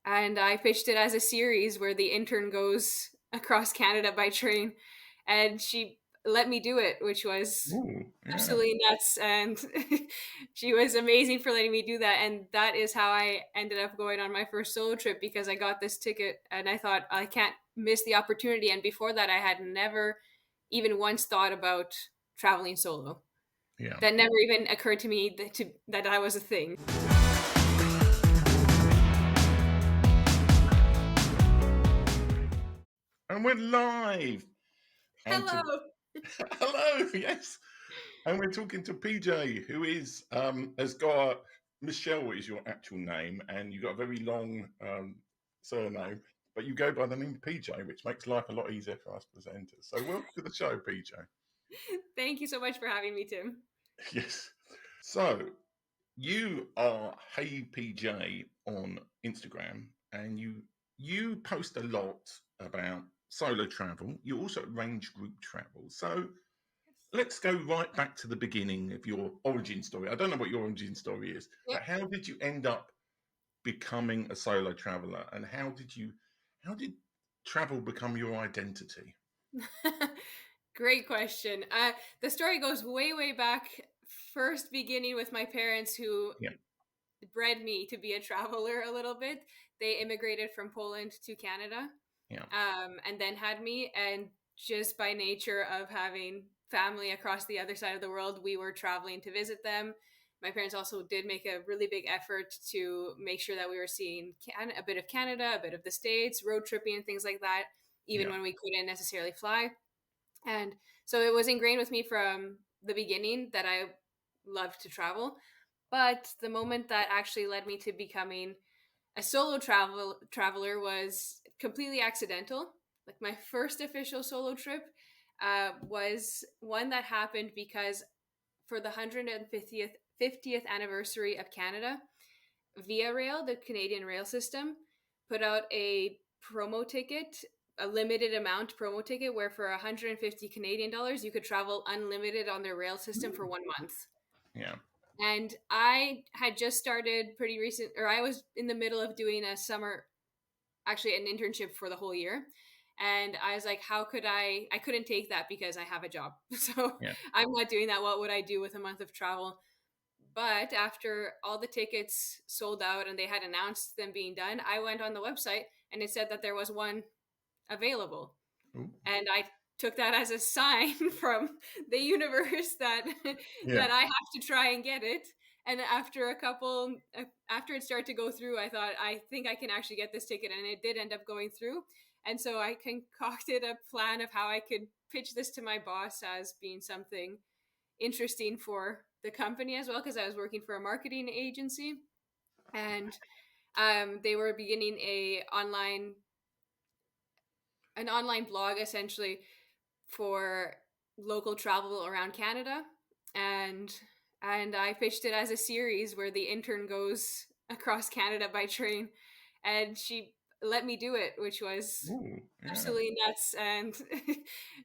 and I pitched it as a series where the intern goes across Canada by train, and she let me do it, which was Ooh, yeah. absolutely nuts. And she was amazing for letting me do that. And that is how I ended up going on my first solo trip because I got this ticket and I thought I can't miss the opportunity. And before that, I had never even once thought about traveling solo. Yeah. That never even occurred to me that was a thing. And we're live. And to Hello. hello, yes. And we're talking to PJ, who is has got Michelle is your actual name, and you've got a very long surname, but you go by the name PJ, which makes life a lot easier for us presenters. So welcome to the show, PJ. Thank you so much for having me, Tim. Yes. So you are Hey PJ on Instagram, and you post a lot about solo travel. You also arrange group travel. So let's go right back to the beginning of your origin story. I don't know what your origin story is, Yep. but how did you end up becoming a solo traveler, and how did travel become your identity? Great question. The story goes way, way back. First, beginning with my parents who Yeah, bred me to be a traveler a little bit. They immigrated from Poland to Canada, yeah, and then had me. And just by nature of having family across the other side of the world, we were traveling to visit them. My parents also did make a really big effort to make sure that we were seeing a bit of Canada, a bit of the States, road tripping and things like that, even yeah, when we couldn't necessarily fly. And so it was ingrained with me from the beginning that I loved to travel. But the moment that actually led me to becoming a solo traveler was completely accidental. Like my first official solo trip was one that happened because for the 150th anniversary of Canada, Via Rail, the Canadian rail system, put out a promo ticket, a limited amount promo ticket, where for 150 Canadian dollars you could travel unlimited on their rail system for 1 month. yeah. And I had just started pretty recent, or I was in the middle of doing a summer, actually an internship for the whole year. And I was like, how could I couldn't take that because I have a job. So Yeah. I'm not doing that. What would I do with a month of travel? But after all the tickets sold out and they had announced them being done, I went on the website and it said that there was one available. Ooh, And I took that as a sign from the universe that yeah. that I have to try and get it. And after it started to go through, I thought I think I can actually get this ticket, and it did end up going through. And so I concocted a plan of how I could pitch this to my boss as being something interesting for the company as well, because I was working for a marketing agency, and they were beginning an online blog essentially for local travel around Canada, and I pitched it as a series where the intern goes across Canada by train, and she let me do it, which was Ooh, yeah. absolutely nuts. And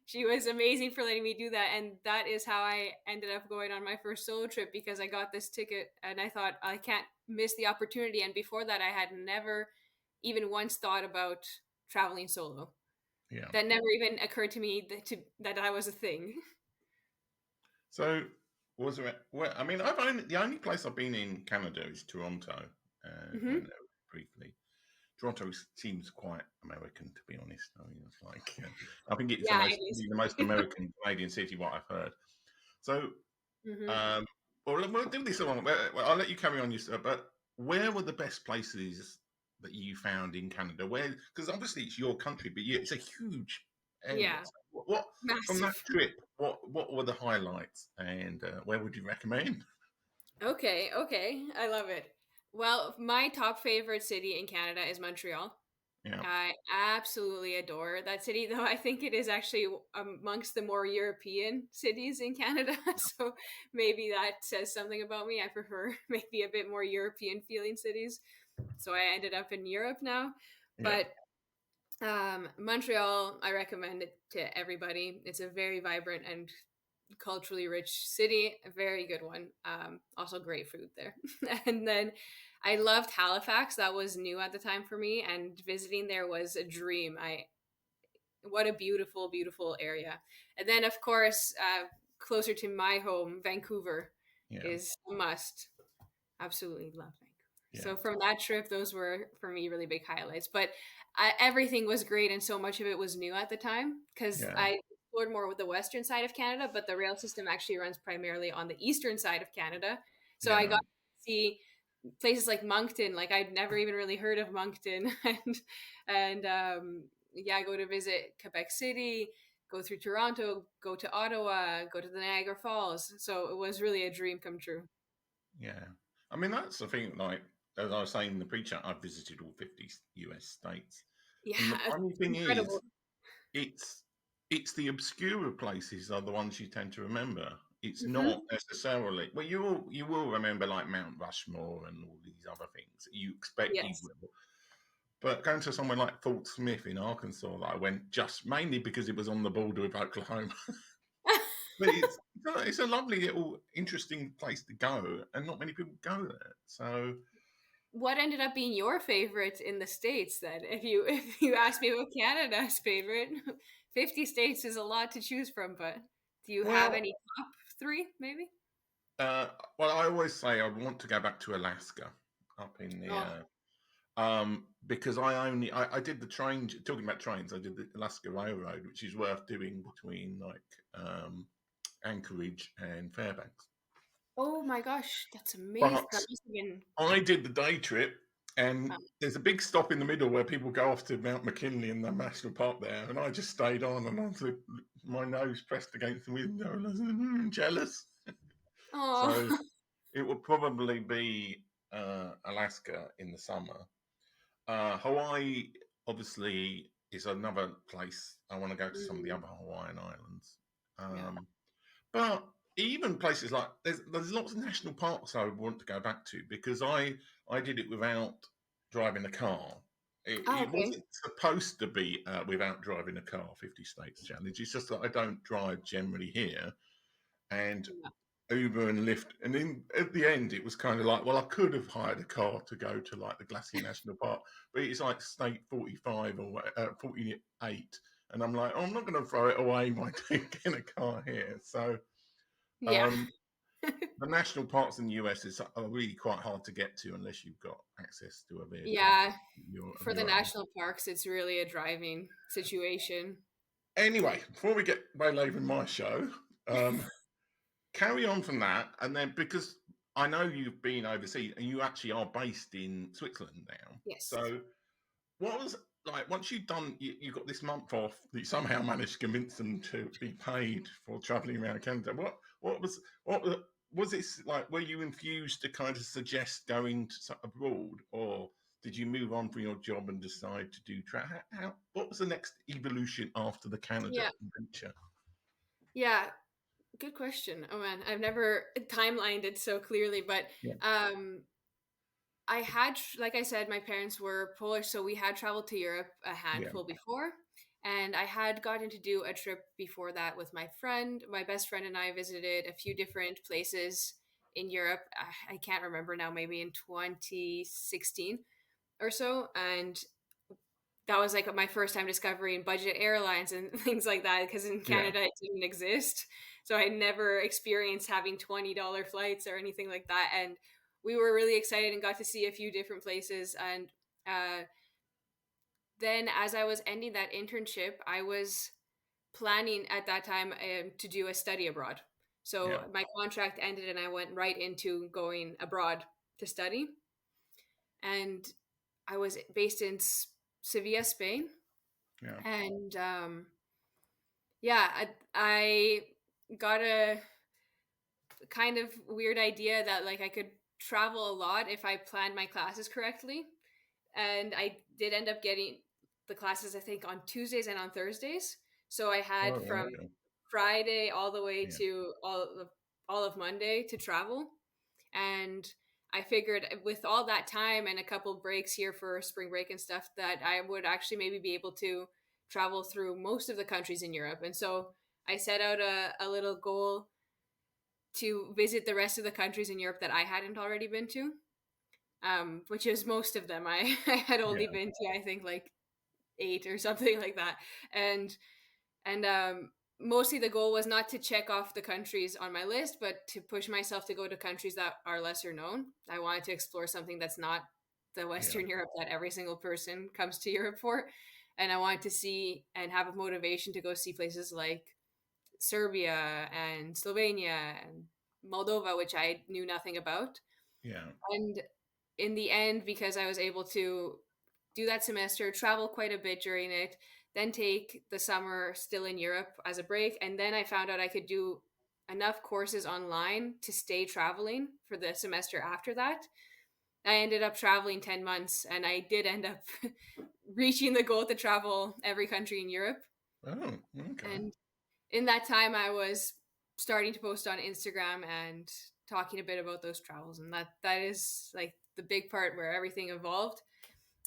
she was amazing for letting me do that. And that is how I ended up going on my first solo trip because I got this ticket and I thought I can't miss the opportunity. And before that, I had never even once thought about traveling solo. Yeah. That never even occurred to me that was a thing. So was there? Well, I mean, the only place I've been in Canada is Toronto. Went Hmm. there briefly. Toronto seems quite American, to be honest. I mean, it's like I think it's the Yeah, most it is. the most American Canadian city what I've heard. So, Hmm. um, well, we'll do this one. Well, I'll let you carry on, but where were the best places that you found in Canada? Where, because obviously it's your country, but it's a huge area. Yeah, So what from that massive. trip? What were the highlights, and where would you recommend? Okay, okay. I love it. Well, my top favorite city in Canada is Montreal. Yeah, I absolutely adore that city, though I think it is actually amongst the more European cities in Canada. So maybe that says something about me. I prefer maybe a bit more European feeling cities. So I ended up in Europe now. yeah, But Montreal, I recommend it to everybody. It's a very vibrant and culturally rich city, a very good one. Also, great food there. And then I loved Halifax. That was new at the time for me, and visiting there was a dream. I What a beautiful, beautiful area. And then, of course, closer to my home, Vancouver Yeah, is a must. Absolutely love Vancouver. yeah, So from that trip, those were for me really big highlights. But everything was great, and so much of it was new at the time because yeah, I explored more with the western side of Canada, but the rail system actually runs primarily on the eastern side of Canada. So I yeah. got to see places like Moncton. Like I'd never even really heard of Moncton, and yeah, go to visit Quebec City, go through Toronto, go to Ottawa, go to the Niagara Falls. So it was really a dream come true. Yeah. I mean, that's the thing. Like, as I was saying in the pre-chat, I've visited all 50 US states. Yeah, And the it's funny thing is, incredible. it's it's the obscure places are the ones you tend to remember. It's not Hmm. necessarily well, you will remember like Mount Rushmore and all these other things. You expect you Yes. will. But going to somewhere like Fort Smith in Arkansas that I went just mainly because it was on the border with Oklahoma. But it's a lovely little interesting place to go, and not many people go there. So What ended up being your favorite in the states then? If you ask me about Canada's favorite, 50 states is a lot to choose from, but do you have well, any top three maybe? uh, well, I always say I want to go back to Alaska, up in the Oh, because I did the train. Talking about trains, I did the Alaska Railroad, which is worth doing between like Anchorage and Fairbanks. oh my gosh, that's amazing. But That must have been I did the day trip, and um, there's a big stop in the middle where people go off to Mount McKinley in the national park there, and I just stayed on, and I was my nose pressed against the window, and I was jealous. So oh. it would probably be Alaska in the summer. Hawaii, obviously, is another place. I want to go to some of the Mm, other Hawaiian islands. yeah. But even places like there's lots of national parks I would want to go back to because I did it without driving a car. Oh, It okay. wasn't supposed to be without driving a car. 50 States Challenge. It's just that I don't drive generally here, and Yeah. Uber and Lyft. And in at the end, it was kind of like, well, I could have hired a car to go to like the Glacier National Park, but it's like State 45 or 48, and I'm like, oh, I'm not going to throw it away by getting a car here. So Yeah. um, the national parks in the US are really quite hard to get to unless you've got access to a vehicle Yeah. of For the your own. national parks, it's really a driving situation. Anyway, before we get waylaid my show, um, carry on from that, and then because I know you've been overseas and you actually are based in Switzerland now. Yes. So, what was like once you got this month off that you somehow managed to convince them to be paid for traveling around Canada? What was it like? Were you infused to kind of suggest going to abroad, or did you move on from your job and decide to do what was the next evolution after the Canada Yeah. adventure? Yeah. Good question. Oh man, I've never timelined it so clearly, but Yeah, um I had, like I said, my parents were Polish, so we had traveled to Europe a yeah, handful before. And I had gotten to do a trip before that with my friend. My best friend and I visited a few different places in Europe. I can't remember now, maybe in 2016 or so. And that was like my first time discovering budget airlines and things like that because in yeah. Canada it didn't exist. So I never experienced having $20 flights or anything like that. And we were really excited and got to see a few different places. And uh, then as I was ending that internship, I was planning at that time to do a study abroad. So Yeah, my contract ended and I went right into going abroad to study. And I was based in Sevilla, Spain. yeah, And yeah, I got a kind of weird idea that like I could travel a lot if I planned my classes correctly. And I did end up getting the classes, I think, on Tuesdays and on Thursdays. So I oh, had right, from okay. Friday all the way Yeah, to all of Monday to travel. And I figured with all that time and a couple breaks here for spring break and stuff that I would actually maybe be able to travel through most of the countries in Europe. And so I set out a little goal to visit the rest of the countries in Europe that I hadn't already been to. which is most of them. I had only Yeah. been to, I think, like 8 or something like that. And mostly the goal was not to check off the countries on my list, but to push myself to go to countries that are lesser known. I wanted to explore something that's not the Yeah. Western Europe that every single person comes to Europe for. And I wanted to see and have a motivation to go see places like Serbia and Slovenia and Moldova, which I knew nothing about. Yeah. And in the end, because I was able to do that semester, travel quite a bit during it, then take the summer still in Europe as a break, and then I found out I could do enough courses online to stay traveling for the semester after that. I ended up traveling 10 months, and I did end up reaching the goal to travel every country in Europe. Oh, okay. And in that time, I was starting to post on Instagram and talking a bit about those travels, and that is like the big part where everything evolved.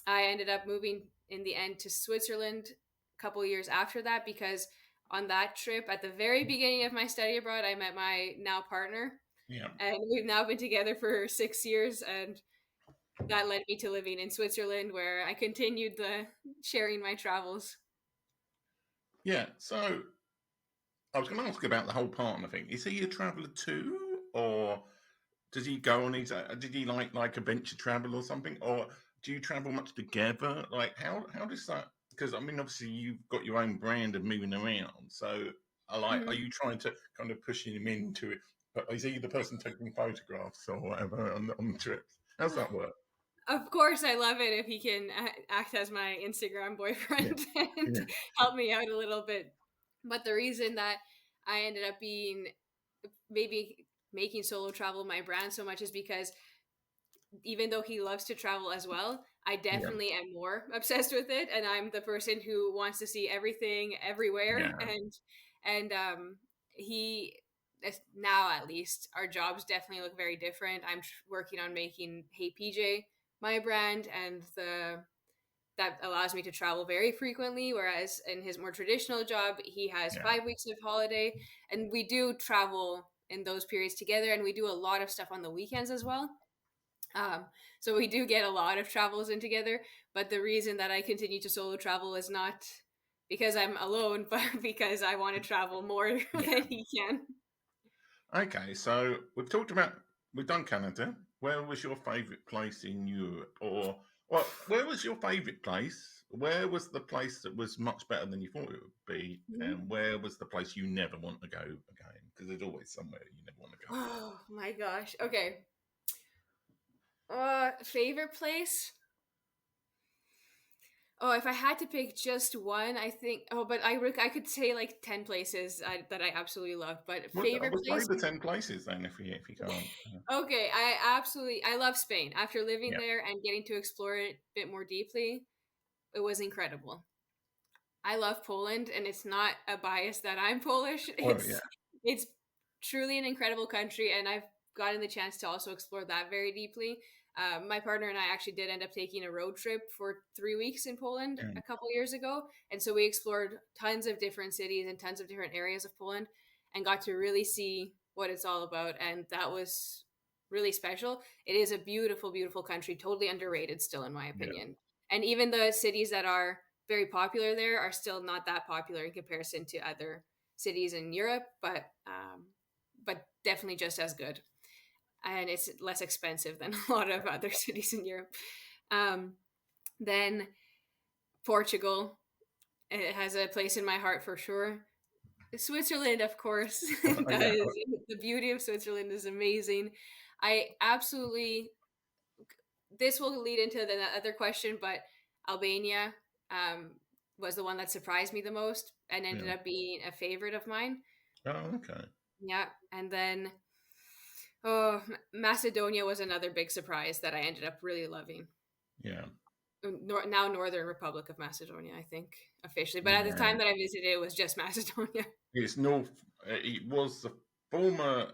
I ended up moving in the end to Switzerland a couple years after that, because on that trip at the very beginning of my study abroad, I met my now partner, Yeah. and we've now been together for 6 years, and that led me to living in Switzerland, where I continued the sharing my travels. Yeah. So I was going to ask about the whole partner thing. Is he a traveller too, or does he go on his? Did he like adventure travel or something, or do you travel much together? Like how does that? Because I mean, obviously you've got your own brand of moving around. So I like. Are Mhm. you trying to kind of pushing him into it? But is he the person taking photographs or whatever on the trips? How's that work? Of course, I love it if he can act as my Instagram Yeah. boyfriend and Yeah. help me out a little bit. But the reason that I ended up being maybe making solo travel my brand so much is because even though he loves to travel as well, I Yeah. definitely am more obsessed with it, and I'm the person who wants to see everything everywhere. Yeah. And he now, at least, our jobs definitely look very different. I'm working on making Hey PJ my brand, and the that allows me to travel very frequently, whereas in his more traditional job he has Yeah. 5 weeks of holiday, and we do travel in those periods together, and we do a lot of stuff on the weekends as well. um, so we do get a lot of travels in together, but the reason that I continue to solo travel is not because I'm alone, but because I want to travel more Yeah. than he can. Okay, so we've done Canada. Where was your favourite place in Europe, or where was your favourite place? Where was the place that was much better than you thought it would be, Mhm. and where was the place you never want to go again? Because there's always somewhere you never want to go. Oh my gosh. Okay. Favorite place? Oh, if I had to pick just one, I think. Oh, but I could say like 10 places that I absolutely love. But Well, I favorite would say place? the 10 places then, if you can't. Okay, I love Spain. After living Yeah. there and getting to explore it a bit more deeply, it was incredible. I love Poland, and it's not a bias that I'm Polish. Well, yeah. It's truly an incredible country, and I've gotten the chance to also explore that very deeply. My partner and I actually did end up taking a road trip for 3 weeks in Poland Yeah. a couple years ago, and so we explored tons of different cities and tons of different areas of Poland, and got to really see what it's all about, and that was really special. It is a beautiful, beautiful country, totally underrated still, in my Yeah. opinion. And even the cities that are very popular there are still not that popular in comparison to other cities in Europe, but definitely just as good. And it's less expensive than a lot of other cities in Europe. Um, then Portugal, it has a place in my heart for sure. Switzerland, of course, Yeah. does. The beauty of Switzerland is amazing. I absolutely. This will lead into the other question, but Albania um, was the one that surprised me the most and ended Yeah. up being a favorite of mine. Oh, okay. Yeah, and then Macedonia was another big surprise that I ended up really loving. Yeah. Now Northern Republic of Macedonia, I think officially, but at the Yeah. time that I visited, it was just Macedonia. It's North. It was the former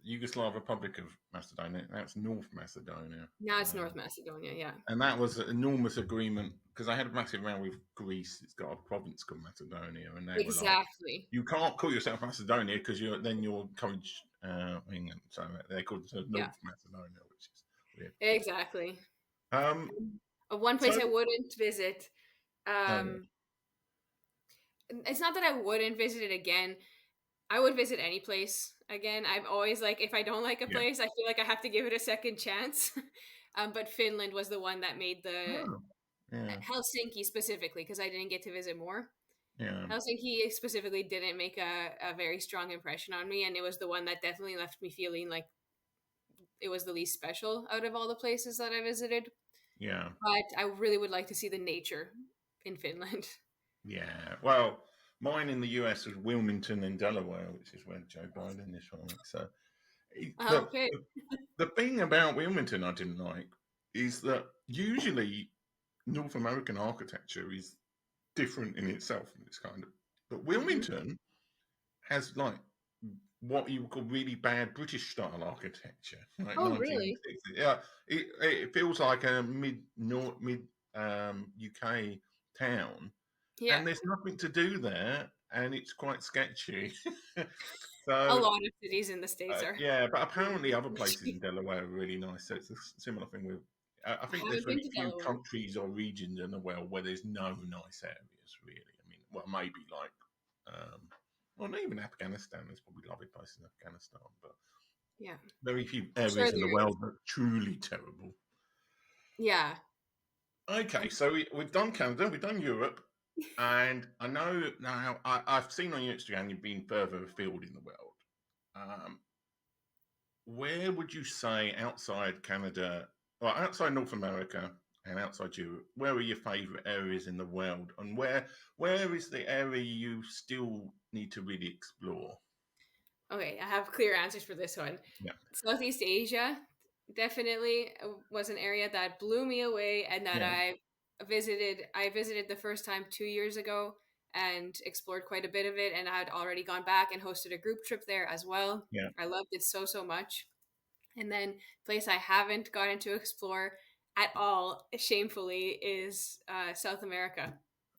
Yugoslav Republic of Macedonia. That's North Macedonia. Now it's North Macedonia. Yeah, And that was an enormous agreement because I had a massive round with Greece. It's got a province called Macedonia, and they were like, exactly. "You can't call yourself Macedonia because you're encouraged England." So they called it Yeah, North Macedonia, Exactly. Um, One place so I wouldn't visit. oh yeah, Um, it's not that I wouldn't visit it again. I would visit any place again. I'm always like, if I don't like a yeah. place, I feel like I have to give it a second chance. But Finland was the one that made the Oh, yeah, Helsinki specifically, because I didn't get to visit more. yeah, Helsinki specifically didn't make a very strong impression on me, and it was the one that definitely left me feeling like it was the least special out of all the places that I visited. yeah, But I really would like to see the nature in Finland. yeah. Well, mine in the US was Wilmington in Delaware, which is where Joe Biden is from. So, but Okay. the thing about Wilmington I didn't like is that usually North American architecture is different in itself, and it's kind of. But Hmm. Wilmington has like what you would call really bad British style architecture, like Oh, really? 1960s. Yeah, it feels like a mid UK town, Yeah. and there's nothing to do there, and it's quite sketchy. A So lot of cities in the States are. yeah, but apparently other places in Delaware are really nice. So it's a similar thing with. I I think there's haven't very been to few Delaware. countries or regions in the world where there's no nice areas, really. I mean, well, maybe like, well, not even Afghanistan. There's probably lovely places in Afghanistan, but Yeah. very few I'm sure areas in the there is. world that are truly terrible. Yeah. Okay, I'm, so we've done Canada, we've done Europe, and I know now I've seen on your Instagram you've been further afield in the world. Um, where would you say outside Canada, or outside North America and outside Europe, where are your favourite areas in the world, and where is the area you still need to really explore? okay, I have clear answers for this one. Yeah, Southeast Asia definitely was an area that blew me away and that yeah, visited. I visited the first time 2 years ago and explored quite a bit of it, and I had already gone back and hosted a group trip there as well. yeah. I loved it so so much. And then place I haven't gotten to explore at all, shamefully, is South America.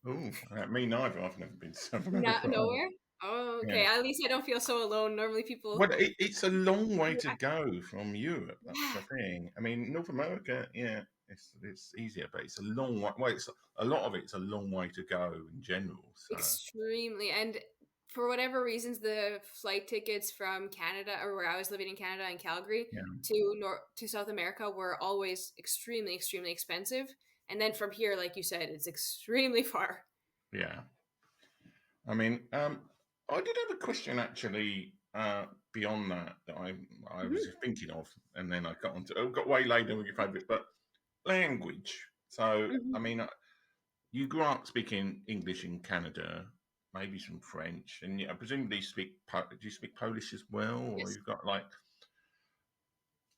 Oh, me neither. I've never been to South Not America either. nowhere. Oh, okay. Yeah. At least I don't feel so alone. Normally, people. Well, it's a long way to Yeah, go from Europe. That's yeah, the thing. I mean, North America, yeah, it's easier, but it's a long way. Well, it's a lot of it's a long way to go in general. So extremely. And for whatever reasons, the flight tickets from Canada, or where I was living in Canada in Calgary, yeah, to South America were always extremely, extremely expensive. And then from here, like you said, it's extremely far. yeah. I mean, I did have a question actually beyond that that I was Hmm. thinking of, and then I got onto got way later with your favourite, but language. So I Hmm. mean, you grew up speaking English in Canada, maybe some French, and I presumably do you speak Polish as well, or Yes. you've got like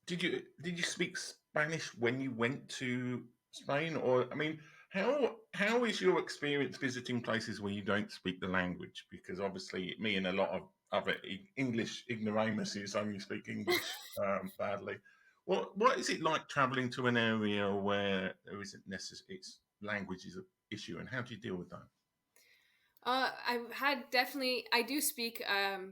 did you speak Spanish when you went to Spain, or I mean, how is your experience visiting places where you don't speak the language? Because obviously, me and a lot of other English ignoramuses only speak English badly. What is it like travelling to an area where there isn't necessarily its language is an issue, and how do you deal with that? I've had definitely. I do speak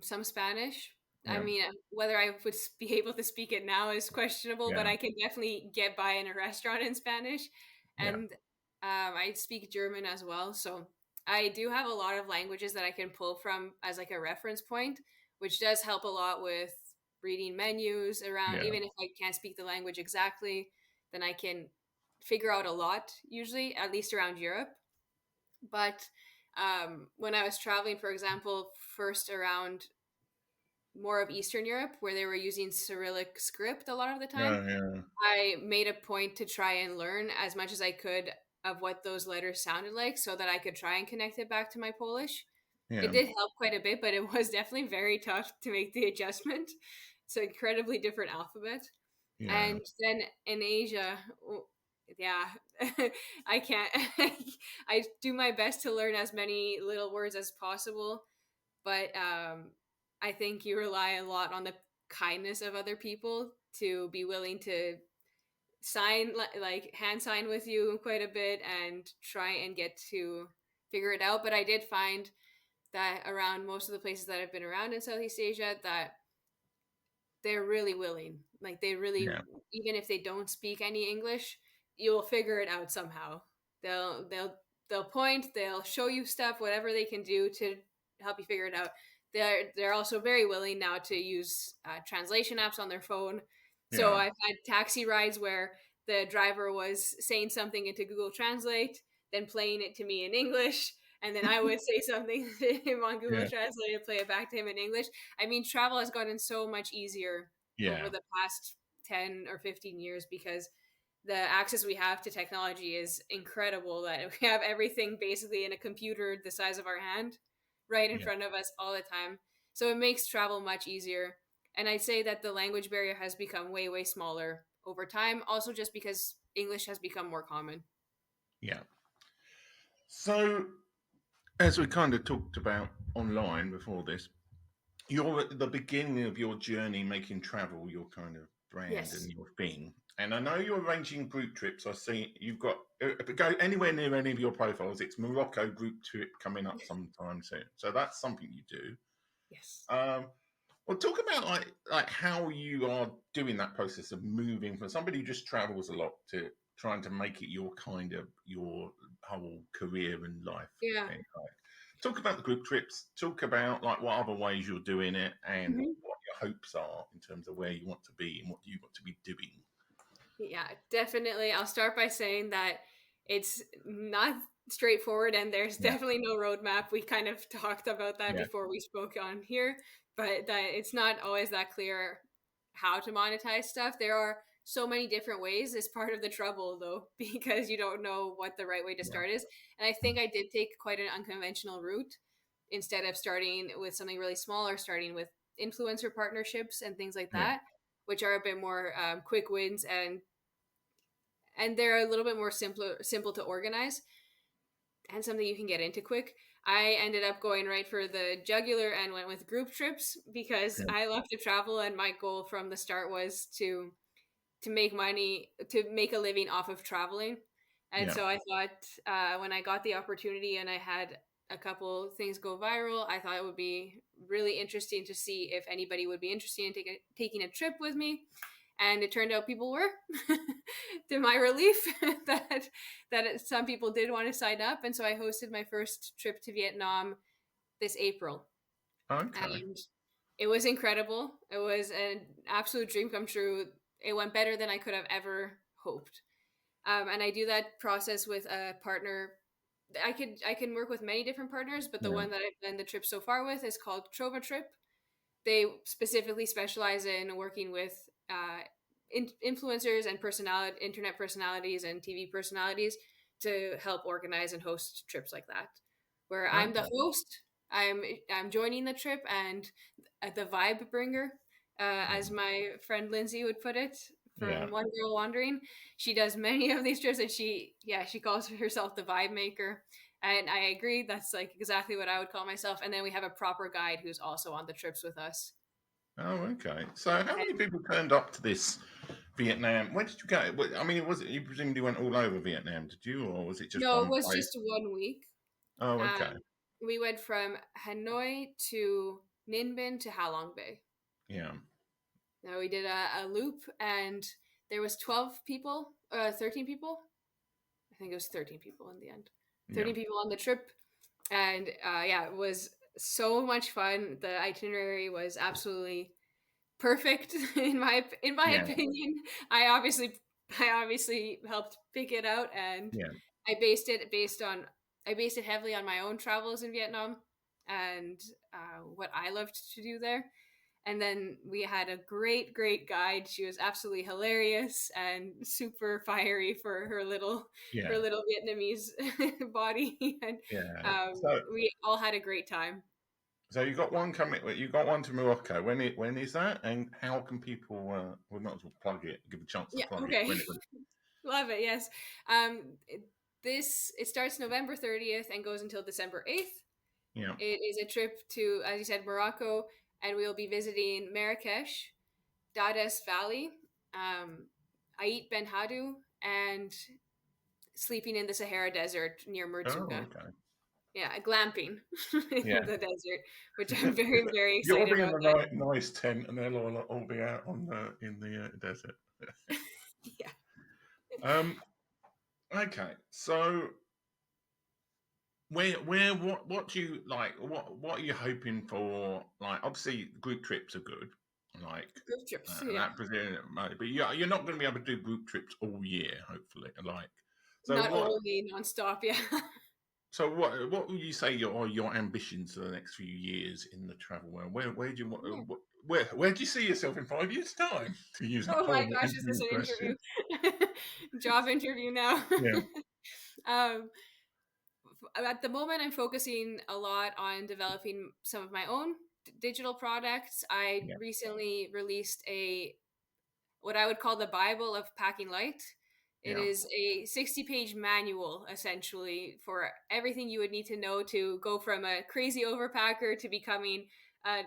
some Spanish. I Yeah, mean, whether I would be able to speak it now is questionable, but yeah, I can definitely get by in a restaurant in Spanish, yeah, and I speak German as well. So I do have a lot of languages that I can pull from as like a reference point, which does help a lot with reading menus around. yeah, Even if I can't speak the language exactly, then I can figure out a lot. Usually, at least around Europe. But when I was traveling, for example, first around more of Eastern Europe, where they were using Cyrillic script a lot of the time, yeah, yeah, I made a point to try and learn as much as I could of what those letters sounded like so that I could try and connect it back to my Polish. It yeah, did help quite a bit, but it was definitely very tough to make the adjustment. It's an incredibly different alphabet. yeah, And then in Asia, yeah, I can't. I do my best to learn as many little words as possible, but I think you rely a lot on the kindness of other people to be willing to sign, like hand sign with you quite a bit and try and get to figure it out. But I did find that around most of the places that I've been around in Southeast Asia, that they're really willing. Like they really, Yeah. even if they don't speak any English, you'll figure it out somehow. They'll point, they'll show you stuff, whatever they can do to help you figure it out. They're also very willing now to use translation apps on their phone. So Yeah. I've had taxi rides where the driver was saying something into Google Translate, then playing it to me in English, and then I would say something to him on Google Yeah. Translate and play it back to him in English. I mean, travel has gotten so much easier over Yeah. the past 10 or 15 years because the access we have to technology is incredible, that we have everything basically in a computer the size of our hand right in Yeah. front of us all the time. So it makes travel much easier. And I'd say that the language barrier has become way, way smaller over time, also just because English has become more common. Yeah. So, as we kind of talked about online before this, you're at the beginning of your journey making travel your kind of brand and Yes. your thing. And I know you're arranging group trips. I see you've got, if you go anywhere near any of your profiles, it's Morocco group trip coming up sometime soon. So that's something you do. Yes. Um, well, talk about like how you are doing that process of moving from somebody who just travels a lot to trying to make it your kind of your whole career and life Yeah. thing. Like, talk about the group trips. Talk about like what other ways you're doing it and Mhm. what your hopes are in terms of where you want to be and what you want to be doing. Yeah, definitely. I'll start by saying that it's not straightforward and there's Yeah, definitely no roadmap. We kind of talked about that yeah, before we spoke on here, but that it's not always that clear how to monetize stuff. There are so many different ways. It's part of the trouble though, because you don't know what the right way to yeah, start is. And I think I did take quite an unconventional route instead of starting with something really small or starting with influencer partnerships and things like yeah, that, which are a bit more quick wins and they're a little bit more simple to organize and something you can get into quick. I ended up going right for the jugular and went with group trips because yeah, I love to travel and my goal from the start was to make money, to make a living off of traveling. And yeah, so I thought when I got the opportunity and I had a couple things go viral, I thought it would be really interesting to see if anybody would be interested in taking a trip with me. And it turned out people were, to my relief, some people did want to sign up. And so I hosted my first trip to Vietnam this April, okay, and it was incredible. It was an absolute dream come true. It went better than I could have ever hoped. And I do that process with a partner. I can work with many different partners, but the yeah, one that I've done the trip so far with is called Trova Trip. They specifically specialize in working with influencers and internet personalities and TV personalities to help organize and host trips like that. Where I'm the okay, host, I'm joining the trip and the vibe bringer, yeah, as my friend Lindsay would put it yeah. from One Girl Wandering. She does many of these trips, and she calls herself the vibe maker. And I agree, that's like exactly what I would call myself. And then we have a proper guide who's also on the trips with us. Oh, okay. So, how many people turned up to this Vietnam? Where did you go? I mean, was it you presumably went all over Vietnam, did you, or was it just No, it one was place? just 1 week. Oh, okay. Um, we went from Hanoi to Ninh Bình to Halong Bay. Yeah, Now we did a loop, and there was 12 people, 13 people. I think it was 13 people in the end. yeah, 13 people on the trip, and yeah, it was so much fun. The itinerary was absolutely perfect in my yeah, opinion. I obviously helped pick it out, and yeah. I based it based on I based it heavily on my own travels in Vietnam and what I loved to do there. And then we had a great guide. She was absolutely hilarious and super fiery for her Yeah, little Vietnamese body, and yeah. So, we all had a great time. so you got one coming. You got one to Morocco. When is that? And how can people? We might as well plug it. Give a chance to Yeah, plug it. okay. When it? Love it. Yes. Um, it starts November 30th and goes until December 8th. Yeah. It is a trip to, as you said, Morocco, and we'll be visiting Marrakesh, Dades Valley, um, Ait Ben Hadou, and sleeping in the Sahara Desert near Oh, Merzouga. okay. yeah, glamping in Yeah. the desert, which I'm very, very You'll excited be in about the that. nice tent, and they'll all be out on the in the desert. Yeah. Um. Okay. So what do you like? What are you hoping for? Like, obviously, group trips are good. Like Group trips, yeah. that Brazilian money, but you're not going to be able to do group trips all year. Hopefully, like so. Not only nonstop, yeah. What would you say your ambitions for the next few years in the travel world? Where do you want? Yeah. Where do you see yourself in 5 years' time? To use a Oh my horrible gosh, is this interview an question. interview? Job interview now. Yeah. um, at the moment, I'm focusing a lot on developing some of my own digital products. I Yeah. recently released a what I would call the Bible of Packing Light. It Yeah. is a 60-page manual essentially for everything you would need to know to go from a crazy overpacker to becoming a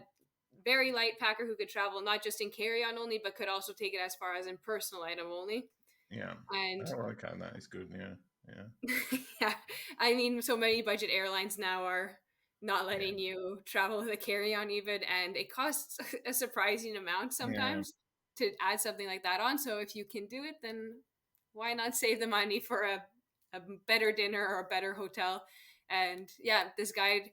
very light packer who could travel not just in carry-on only, but could also take it as far as in personal item only. Yeah. And Oh, okay, that is good. Yeah. Yeah. yeah, I mean, so many budget airlines now are not Yeah. letting you travel with a carry-on even, and it costs a surprising amount Yeah. sometimes to add something like that on. So if you can do it, then why not save the money for a better dinner or a better hotel? And yeah, this guide,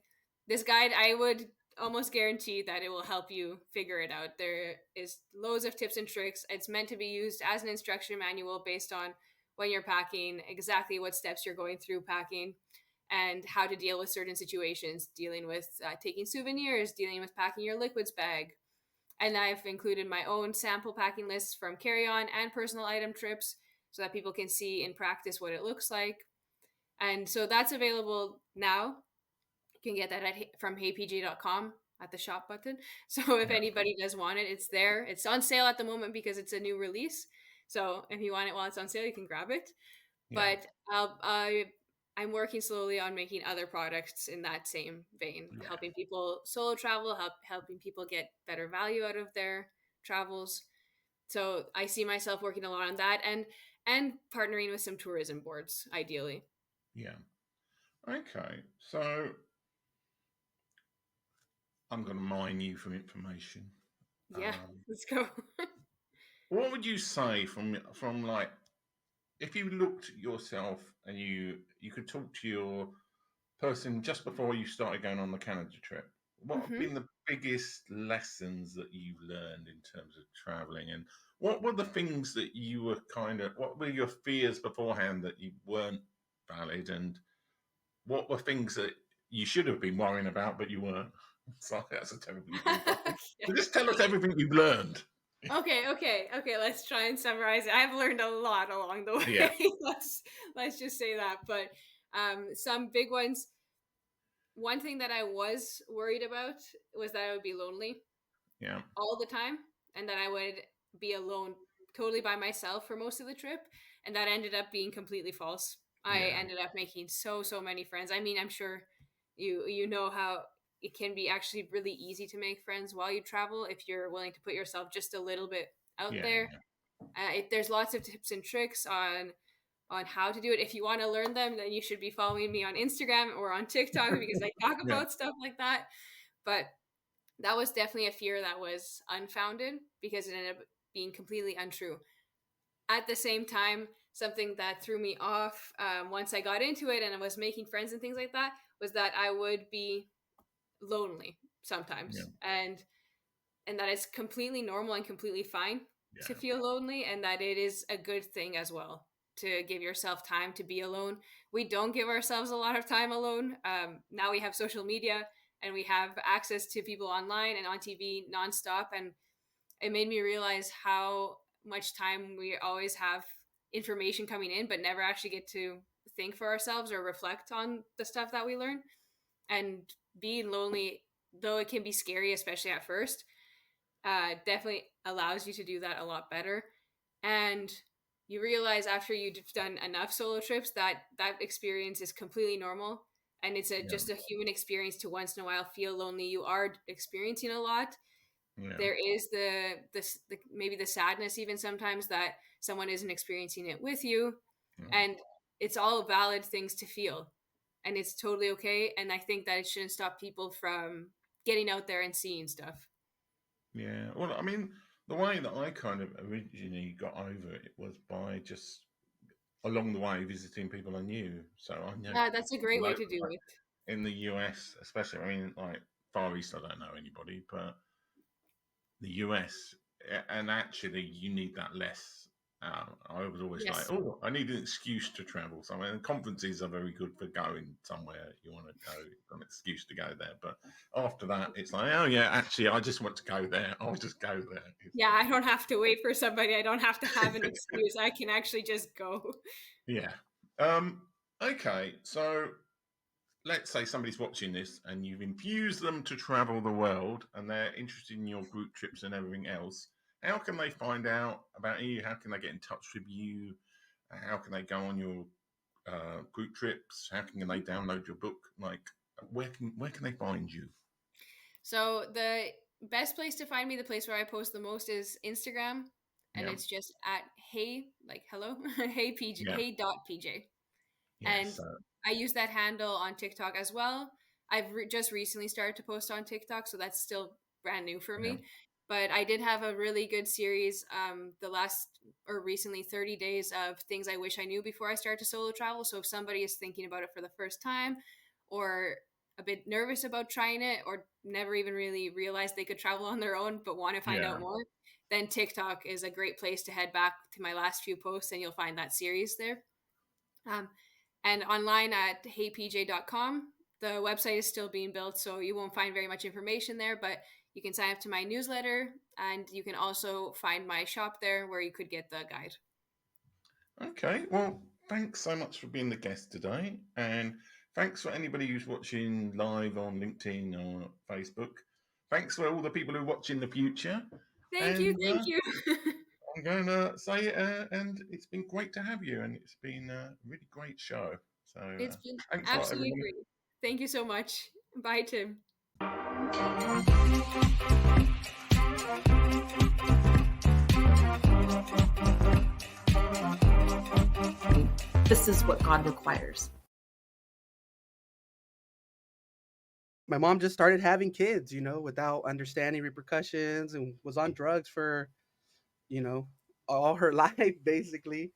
I would almost guarantee that it will help you figure it out. There is loads of tips and tricks. It's meant to be used as an instruction manual based on when you're packing, exactly what steps you're going through packing, and how to deal with certain situations, dealing with taking souvenirs, dealing with packing your liquids bag. And I've included my own sample packing lists from carry on and personal item trips so that people can see in practice what it looks like. And so that's available now. You can get that from heypj.com at the shop button. So if Yeah. anybody does want it, it's there. It's on sale at the moment because it's a new release. So if you want it while it's on sale, you can grab it. Yeah. But I'm working slowly on making other products in that same vein, Yeah. helping people solo travel, helping people get better value out of their travels. So I see myself working a lot on that and partnering with some tourism boards, ideally. Yeah. Okay. So I'm going to mine you for information. Yeah, Um, let's go. what would you say from like if you looked at yourself and you could talk to your person just before you started going on the Canada trip, what have Hmm. been the biggest lessons that you've learned in terms of traveling, and what were the things that you were what were your fears beforehand that you weren't valid, and what were things that you should have been worrying about but you weren't? Sorry, that's a terribly long question. So just tell us everything you've learned. Okay. Let's try and summarize it. I've learned a lot along the Yeah, way. Let's just say that. But some big ones. One thing that I was worried about was that I would be lonely yeah, all the time, and that I would be alone, totally by myself for most of the trip, and that ended up being completely false. I yeah, ended up making so many friends. I mean, I'm sure you know how it can be actually really easy to make friends while you travel if you're willing to put yourself just a little bit out yeah, there. There's lots of tips and tricks on how to do it. If you want to learn them, then you should be following me on Instagram or on TikTok because I talk yeah, about stuff like that. But that was definitely a fear that was unfounded because it ended up being completely untrue. At the same time, something that threw me off once I got into it and I was making friends and things like that was that I would be lonely yeah, sometimes, and that it's completely normal and completely fine to yeah, feel lonely, and that it is a good thing as well to give yourself time to be alone. We don't give ourselves a lot of time alone. Now we have social media and we have access to people online and on TV nonstop, and it made me realize how much time we always have information coming in, but never actually get to think for ourselves or reflect on the stuff that we learn. And being lonely, though it can be scary, especially at first, definitely allows you to do that a lot better. And you realize after you've done enough solo trips that that experience is completely normal, and it's yeah, just a human experience to once in a while feel lonely. You are experiencing a lot. yeah, There is the maybe the sadness even sometimes that someone isn't experiencing it with you, yeah, and it's all valid things to feel. and it's totally okay. And I think that it shouldn't stop people from getting out there and seeing stuff. Yeah. Well, I mean, the way that I kind of originally got over it was by just along the way visiting people I knew. So I know Yeah, that's a great way like to do it. in the US, especially. I mean, like Far East, I don't know anybody, but the US, and actually, you need that less. I was always like, Yes. oh, I need an excuse to travel somewhere. And conferences are very good for going somewhere you want to go. You've got an excuse to go there. But after that, it's like, oh yeah, actually, I just want to go there. I'll just go there. Yeah, I don't have to wait for somebody. I don't have to have an excuse. I can actually just go. Yeah. Um, okay, so let's say somebody's watching this and you've infused them to travel the world and they're interested in your group trips and everything else. How can they find out about you? How can they get in touch with you? How can they go on your group trips? How can they download your book? Like, where can they find you? So the best place to find me, the place where I post the most, is Instagram, and Yeah, it's just at hey, like hello, hey pj, yeah, hey dot pj, and yes, I use that handle on TikTok as well. I've just recently started to post on TikTok, so that's still brand new for yeah, me. But I did have a really good series, the last or recently 30 days of things I wish I knew before I start to solo travel. So if somebody is thinking about it for the first time, or a bit nervous about trying it, or never even really realized they could travel on their own but want to find out yeah. more, then TikTok is a great place to head back to my last few posts and you'll find that series there. Um, and online at heypj.com. The website is still being built, so you won't find very much information there, but you can sign up to my newsletter and you can also find my shop there where you could get the guide. Okay, well, thanks so much for being the guest today. And thanks for anybody who's watching live on LinkedIn or Facebook. Thanks for all the people who watch in the future. Thank you. And Thank you. I'm going to say, and it's been great to have you, and it's been a really great show. So It's been thanks a lot, absolutely everyone. great. Thank you so much. Bye, Tim. This is what God requires. My mom just started having kids, without understanding repercussions and was on drugs for, all her life, basically.